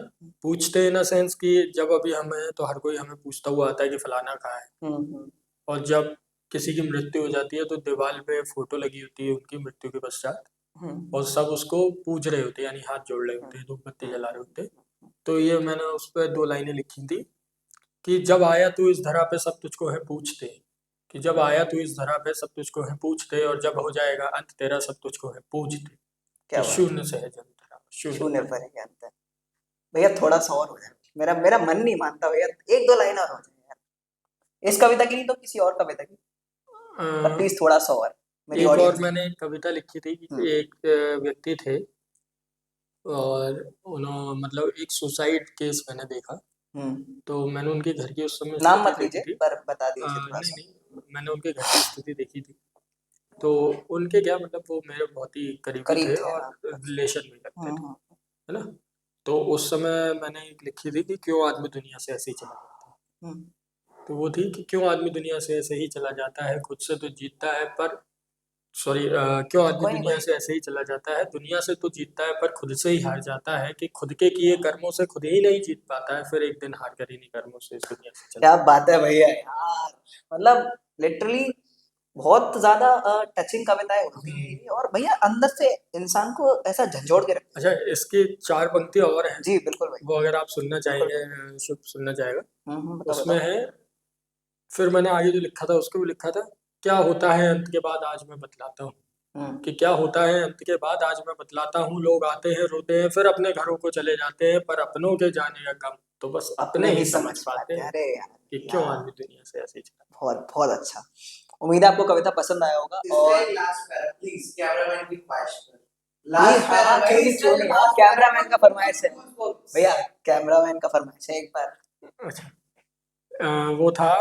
पूछते इन अ सेंस कि जब अभी हमें तो हर कोई हमें पूछता हुआ आता है कि फलाना कहाँ है। हम्म, और जब किसी की मृत्यु हो जाती है तो दीवार पे फोटो लगी होती है उनकी मृत्यु के पश्चात, हम्म, और सब उसको पूज रहे होते हैं, यानी हाथ जोड़ रहे होते हैं, धूप बत्ती जला रहे होते हैं। तो ये मैंने उस पर दो लाइनें लिखी थी कि जब आया तू इस धरा पे सब तुझको है पूछते, कि जब आया तू इस धरा पे सब तुझको है पूछते, और जब हो जाएगा अंत तेरा सब तुझको है पूजते। क्या कि बात। शून्य से है जन्म तेरा, शून्य शून्य पर है ज्ञान तेरा। भैया थोड़ा सा और हो जाए, मेरा मेरा मन नहीं मानता भैया, एक दो लाइन और हो जाए यार, इस कविता की नहीं तो किसी और कविता की, पर अ, प्लीज थोड़ा सा और, मेरी एक और ऑडियंस। मैंने एक कविता लिखी थी कि हम्म एक व्यक्ति थे, और उन्होंने मतलब एक सुसाइड केस मैंने देखा। हम्म। तो मैंने उनके घर की उस समय नाम स्थिति मत देखी लीजिए थी। पर बता दीजिए थोड़ा नहीं सा। नहीं, मैंने उनके घर की स्थिति देखी थी। तो उनके क्या मतलब वो मेरे बहुत ही करीबी करीब थे थे और हाँ। रिलेशन में लगते थे, हम्म। है ना। तो उस समय मैंने एक लिखी थी कि क्यों आदमी दुनिया से ऐसे ही चला जाता है। हम्म। तो वो थी कि क्यों आदमी दुनिया से ऐसे ही चला जाता है, खुद से तो जीतता है पर, सॉरी, क्यों आदमी कोई नहीं कोई दुनिया नहीं। से ऐसे ही चला जाता है, दुनिया से तो जीतता है पर खुद से ही हार जाता है, कि खुद के किए कर्मों से खुद ही नहीं जीत पाता है, फिर एक दिन हार कर इन्हीं कर्मों से इस दुनिया से चला क्या जाता बात है भैया यार, मतलब लिटरली बहुत ज्यादा टचिंग कविताएं है। होती है ये, और भैया अंदर से इंसान को ऐसा झंझोड़ के रखती अच्छा, इसकी 4 पंक्तियाँ और हैं, है। जी बिल्कुल भाई। वो अगर आप सुनना बिल्कुल चाहेंगे, बिल्कुल। शुभ सुनना चाहेगा। बताओ उसमें बताओ। है, फिर मैंने आगे जो लिखा था उसको भी लिखा था, क्या होता है अंत के बाद आज मैं बतलाता हूँ। हम्म। कि क्या होता है अंत के बाद आज मैं बतलाता हूँ, लोग आते हैं रोते हैं फिर अपने घरों को चले जाते हैं, पर अपनों के जाने का गम तो बस अपने अपने ही ही समझ समझ पाते पाते हैं। हैं, अरे यार कि क्यों यार, आदमी दुनिया से ऐसे ही चला। बहुत बहुत अच्छा। उम्मीद है आपको कविता पसंद आया होगा। और लास्ट पैरा प्लीज, कैमरामैन की ख्वाहिश पर प्लीज हाँ हाँ क्यों नहीं क्यों नहीं, हाँ कैमरामैन का फरमाइश है भैया, कैमरामैन का फरमाइश है एक बार। अच्छा, वो था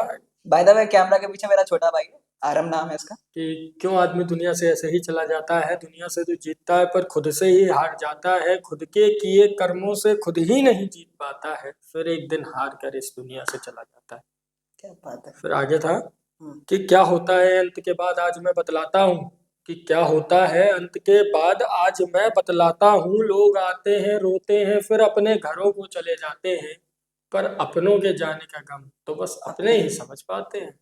बाय द वे कैमरा के पीछे मेरा छोटा भाई है, आरम नाम है इसका। कि क्यों आदमी दुनिया से ऐसे ही चला जाता है, दुनिया से तो जीतता है पर खुद से ही हार जाता है, खुद के किए कर्मों से खुद ही नहीं जीत पाता है, फिर एक दिन हार कर इस दुनिया से चला जाता है। क्या बात है। फिर आगे था हम्म। कि क्या होता है अंत के बाद आज मैं बतलाता हूँ, कि क्या होता है अंत के बाद आज मैं बतलाता हूँ, लोग आते हैं रोते हैं फिर अपने घरों को चले जाते हैं, पर अपनों के जाने का गम तो बस अपने ही समझ पाते हैं,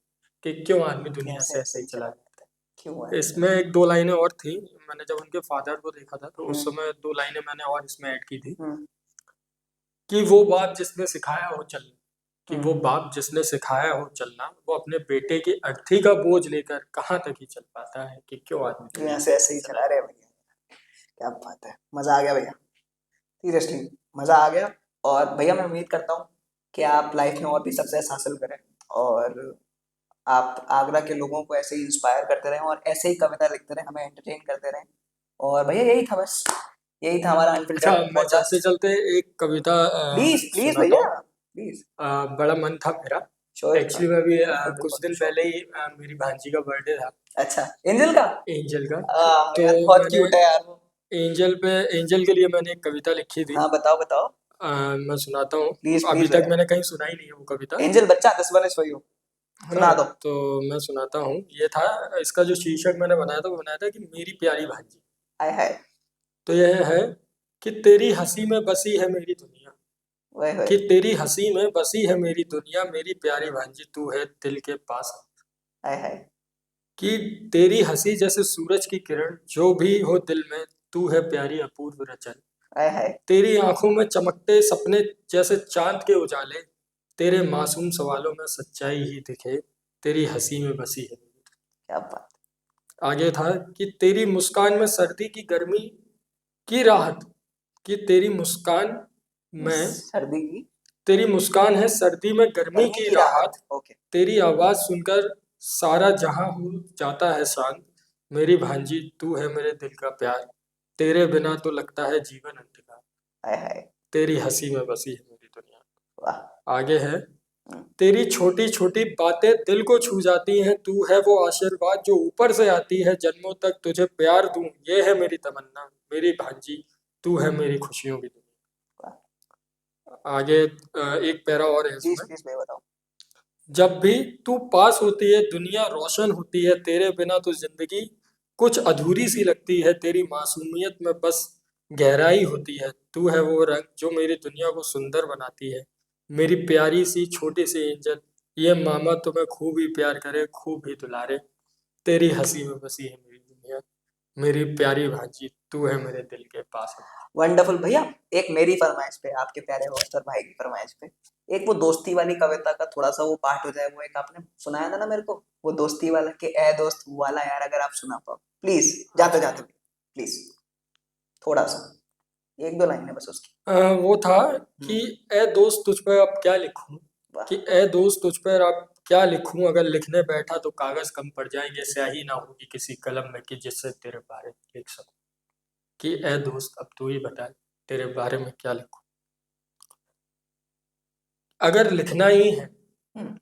कि क्यों आदमी दुनिया कैसे से ऐसे ऐसे ही ही चला चला जाता जाता है, क्यों है। है। इसमें एक दो लाइनें और थी, मैंने जब उनके फादर को देखा था तो उस हम्म। समय 2 लाइनें मैंने और इसमें ऐड की थी, हम्म। कि वो बाप जिसने सिखाया हो चलना, कि वो हम्म। बाप जिसने सिखाया हो चलना, वो अपने बेटे की अर्थी का बोझ लेकर कहाँ तक ही चल पाता है, कि क्यों आदमी दुनिया दुनिया से से ऐसे ऐसे ही चला चला रहे जाता भैया। क्या बात है, मजा आ गया भैया, सीरियसली मजा आ गया। और भैया मैं उम्मीद करता हूँ कि आप लाइफ में और भी सक्सेस हासिल करें, और आप आगरा के लोगों को ऐसे ही इंस्पायर करते रहें, और ऐसे ही कविता लिखते रहें, हमें एंटरटेन करते रहें। और भैया यही था बस, यही था हमारा है। अच्छा, अनफिल्टर्ड मैं चलते पॉडकास्ट। चलते एक कविता प्लीज प्लीज सुनाता भैया हूँ। प्लीज। बड़ा मन था मेरा, श्योर एक्चुअली मैं भी बिल्कुल कुछ बिल्कुल दिन श्योर। पहले ही मेरी भांजी का बर्थडे था, अच्छा एंजल का। एंजल का। तो यार बहुत मैंने क्यूट है यार वो। एंजल के लिए मैंने एक कविता लिखी थी। हाँ बताओ बताओ। मैं सुनाता हूँ। प्लीज अभी प्लीज तक भैया। मैंने कहीं सुनाई नहीं है वो कविता, एंजल बच्चा this one is for you. है ना। सुना दो। तो मैं सुनाता हूँ, ये था, इसका जो शीर्षक मैंने बनाया था वो बनाया था कि मेरी प्यारी भांजी। हाय हाय। तो यह है कि तेरी हंसी में बसी है मेरी दुनिया, वही वही। कि तेरी हंसी में बसी है मेरी दुनिया, मेरी प्यारी भांजी तू है दिल के पास। हाय हाय। कि तेरी हंसी जैसे सूरज की किरण जो भी हो दिल में, तू है प्यारी अपूर्व रचन। हाय हाय। तेरी आंखों में चमकते सपने जैसे चांद के उजाले, तेरे मासूम सवालों में सच्चाई ही दिखे, तेरी हंसी में बसी है मेरी दुनिया। क्या बात। आगे था कि तेरी मुस्कान में सर्दी की गर्मी की राहत, कि तेरी मुस्कान में, सर्दी की तेरी मुस्कान है सर्दी में गर्मी गर्मी की की राहत, राहत। ओके। तेरी आवाज सुनकर सारा जहां हो जाता है शांत, मेरी भांजी तू है मेरे दिल का प्यार, तेरे बिना तो लगता है जीवन अंधकार, हाय हाय। तेरी हंसी में बसी है मेरी दुनिया। वाह। आगे है, तेरी छोटी छोटी बातें दिल को छू जाती हैं, तू है वो आशीर्वाद जो ऊपर से आती है, जन्मों तक तुझे प्यार दूं ये है मेरी तमन्ना, मेरी भांजी तू है मेरी खुशियों की दुनिया। वाह। आगे एक पैरा और है प्लीज इसमें, प्लीज भैया बताओ। जब भी तू पास होती है दुनिया रोशन होती है, तेरे बिना तो जिंदगी कुछ अधूरी सी लगती है, तेरी मासूमियत में बस गहराई होती है, तू है वो रंग जो मेरी दुनिया को सुंदर बनाती है, मेरी प्यारी सी छोटी सी एंजल, ये मामा तुम्हें खूब ही प्यार करे खूब ही दुलारे, तेरी हंसी में बसी है मेरी दुनिया। मेरी प्यारी भांजी, तू है मेरे दिल के पास। वंडरफुल भैया। एक मेरी फरमाइश पे, आपके प्यारे होस्ट और भाई की फरमाइश पे, एक वो दोस्ती वाली कविता का थोड़ा सा वो पार्ट हो जाए। वो एक आपने सुनाया था ना मेरे को, वो दोस्ती वाला कि ए दोस्त वो वाला, यार अगर आप सुना पाओ प्लीज, जाते जाते प्लीज, थोड़ा सा, एक दो लाइन है बस उसकी। वो था कि ए दोस्त तुझ पर अब क्या लिखूं, वाह। कि ए दोस्त तुझ पर अब क्या लिखूं, अगर लिखने बैठा तो कागज कम पड़ जाएंगे, स्याही ना होगी किसी कलम में कि जिससे तेरे बारे में लिख सकूं। कि ए दोस्त अब तू ही बता, तेरे बारे में क्या लिखूं। अगर लिखना ही है,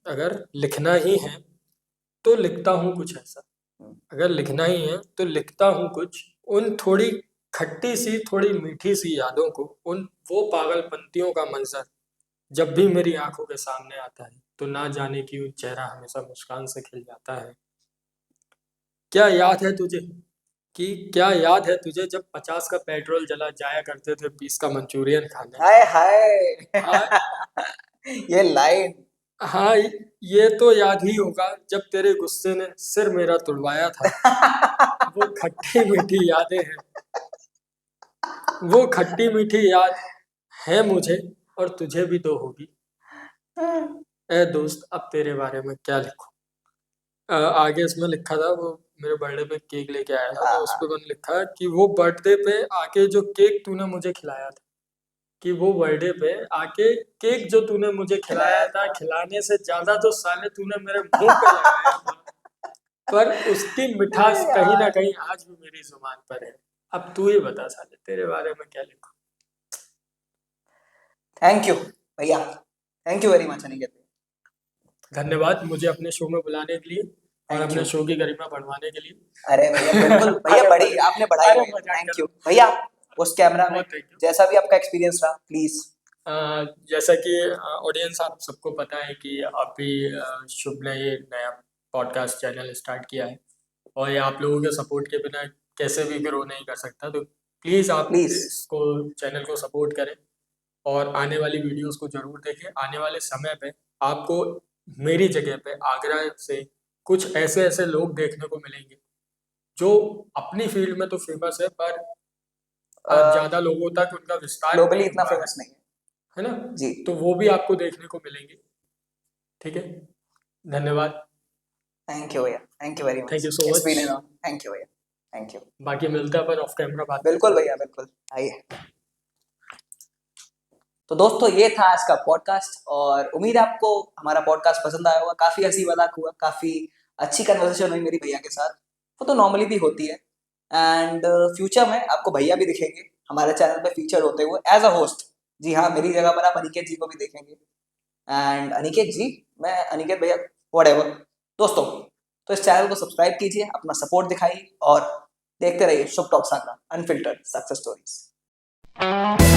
अगर लिखना ही है तो लिखता हूँ कुछ ऐसा, अगर लिखना ही है तो लिखता हूँ कुछ उन थोड़ी खट्टी सी थोड़ी मीठी सी यादों को, उन वो पागलपंतियों का मंजर जब भी मेरी आंखों के सामने आता है तो ना जाने क्यों चेहरा हमेशा मुस्कान से खिल जाता है। क्या याद है तुझे, कि क्या याद है तुझे जब 50 का पेट्रोल जला जाया करते थे 20 का मंचूरियन खाने। हाय हाय हाँ, ये लाइन। हाँ, ये तो याद ही होगा जब तेरे गुस्से ने सिर मेरा तुड़वाया था। वो खट्टी मीठी यादें हैं, वो खट्टी मीठी याद है मुझे, और तुझे भी तो होगी। ए दोस्त अब तेरे बारे में क्या लिखूं। आगे इसमें लिखा था, वो मेरे बर्थडे पे केक लेके आया था, तो उस पे मैंने लिखा कि वो बर्थडे पे आके जो केक तूने मुझे खिलाया था, कि वो बर्थडे पे आके केक जो तूने मुझे खिलाया था, खिलाने से ज्यादा तो साले तूने मेरे मुंह पे लगाया था, पर उसकी मिठास कहीं ना कहीं आज भी मेरी जुबान पर है। अब तू ही बता साले तेरे बारे में क्या लिखूं। थैंक यू भैया, thank you very much Aniket. धन्यवाद मुझे अपने शो में बुलाने के लिए और Thank अपने you. शो की गरिमा बढ़वाने के लिए। अरे भैया बिल्कुल भैया, बड़ी आपने बढ़ाई अरे भैया, मजाक थैंक कर यू भैया। उस कैमरा में बहुत थैंक यू। जैसा भी आपका एक्सपीरियंस रहा प्लीज। जैसा कि ऑडियंस आप सबको पता है कि अभी शुभ ने ये नया पॉडकास्ट चैनल स्टार्ट किया है, और ये आप लोगों के सपोर्ट के बिना कैसे भी ग्रो नहीं कर सकता, तो प्लीज़ आप प्लीज इसको चैनल को सपोर्ट करें और आने वाली वीडियोस को ज़रूर देखें। आने वाले समय पे आपको मेरी जगह पे आगरा से कुछ ऐसे ऐसे लोग देखने को मिलेंगे जो अपनी फील्ड में तो फेमस है, पर ज़्यादा लोगों तक उनका विस्तार ग्लोबली नहीं इतना हुआ फेमस नहीं है है ना, जी। तो वो भी आपको देखने को मिलेंगे। ठीक है, धन्यवाद, थैंक यू भैया, thank you very thank much, you so it's much. Been an honour. Thank you भैया, थैंक यू। बाकी मिलता है पर ऑफ कैमरा बात बिल्कुल भैया बिल्कुल, आइए। तो दोस्तों ये था आज का पॉडकास्ट, और उम्मीद है आपको हमारा पॉडकास्ट पसंद आया होगा। काफी हंसी मजाक हुआ, काफी अच्छी कन्वर्सेशन हुई मेरी भैया के साथ, वो तो नॉर्मली भी होती है। एंड फ्यूचर में आपको भैया भी दिखेंगे हमारे चैनल पे फीचर होते हुए एज अ होस्ट। जी हाँ, मेरी जगह पर आप अनिकेत जी को भी देखेंगे। एंड अनिकेत जी, मैं अनिकेत भैया, व्हाटएवर। दोस्तों तो इस चैनल को सब्सक्राइब कीजिए, अपना सपोर्ट दिखाइए और देखते रहिए शुभ टॉक सागरा अनफिल्टर्ड सक्सेस स्टोरीज।